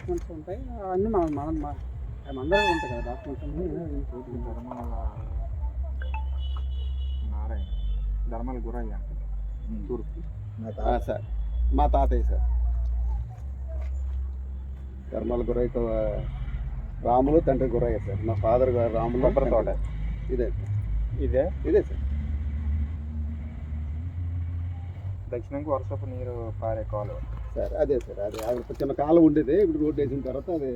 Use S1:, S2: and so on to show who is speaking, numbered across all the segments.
S1: Documents ఉంటాయి, అవన్నీ అందరూ ఉంటాయి కదా డాక్యుమెంట్స్ అన్నీ.
S2: ధర్మాల గురయ్య తూర్పు
S3: సార్ మా తాతయ్య సార్ ధర్మాల గురయ్య రాములు తండ్రి గురయ్య సార్. మా ఫాదర్ గారు రాములు.
S2: కొబ్బరి తోట
S3: ఇదే
S2: ఇదే
S3: ఇదే సార్.
S2: దక్షిణంకి వర్షపు నీరు పారే కాలువ
S3: సార్ అదే సార్. అదే అది చిన్న కాలం ఉండేది, ఇప్పుడు రోడ్డు వేసిన తర్వాత అది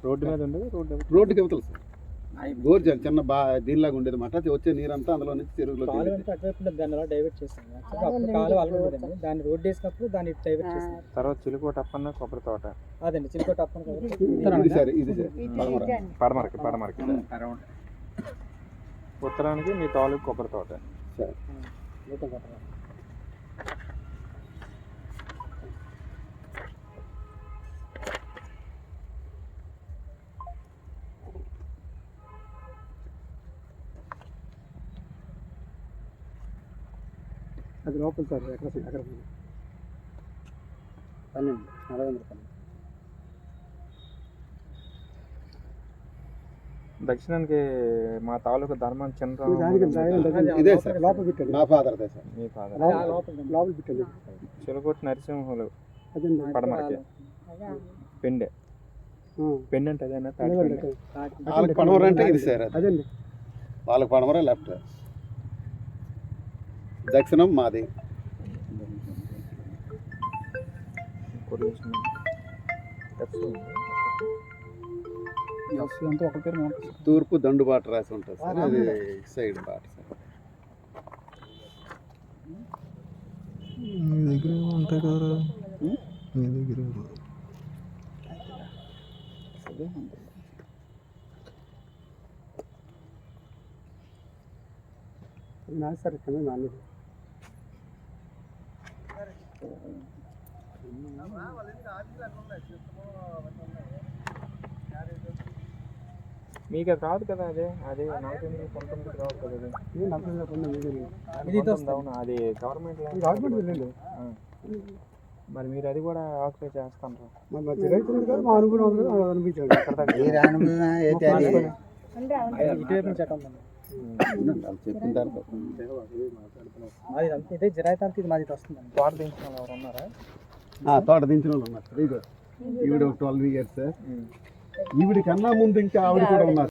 S2: రోడ్డు మీద ఉండేది.
S3: రోడ్డుకి ఇవతలు సార్ గోరు చిన్న దీనిలాగా ఉండేది అన్నమాట. వచ్చే నీరంతా అందులో నుంచి చెరువులో
S1: దాన్ని అలా డైవర్ట్ చేస్తాను. అప్పుడు కాలువ అలవాటు దాన్ని రోడ్డు వేసినప్పుడు దాన్ని డైవర్ట్ చేస్తాను.
S2: తర్వాత చిలుకోట అప్పన్న కొబ్బరి తోట.
S1: అదండి చిలుకోట అప్పన్న
S3: ఇది సార్. ఇది సార్
S2: పడమరకి ఉత్తరానికి మీ తాలూకు కొబ్బరి తోట
S3: సార్.
S1: అది లోపల సార్. ఎక్కడ 12 40
S2: దక్షిణానికి మా తాలూకు ధర్మం చంద్ర
S3: ఇదే సార్. లోపల పెట్టండి. మా ఫాదర్ అదే సార్.
S2: మీ ఫాదర్
S1: లోపల పెట్టండి.
S2: చిలుకోట నరసింహులు పడమరకి పెండె అంటే అదేనా?
S3: వాళ్ళకి పడమర అంటే ఇది సార్.
S1: అదండి
S3: వాళ్ళకి పడమర లెఫ్ట్, దక్షిణం మాది. తూర్పు దండు బాట రాసి ఉంటుంది సార్. అది సైడ్ బాట సార్.
S4: మీ దగ్గర ఉంటాయి కదా, మీ దగ్గర
S1: సార్. కింద నాలుగు
S2: మీకు అది రాదు కదా. అదే 1919 రాదు కదా. అది గవర్నమెంట్. మరి మీరు అది కూడా ఆక్యుపై చేస్తాను.
S1: ఇదే జిరాయితానికి ఇది మాది వస్తుంది.
S2: తోట దించిన వాళ్ళు ఎవరు ఉన్నారా?
S3: తోట దించిన వాళ్ళు ఉన్నారు సార్. ఈవిడ 12 years సార్. ఈవిడి కన్నా ముందు ఇంకా ఆవిడ కూడా ఉన్నారు.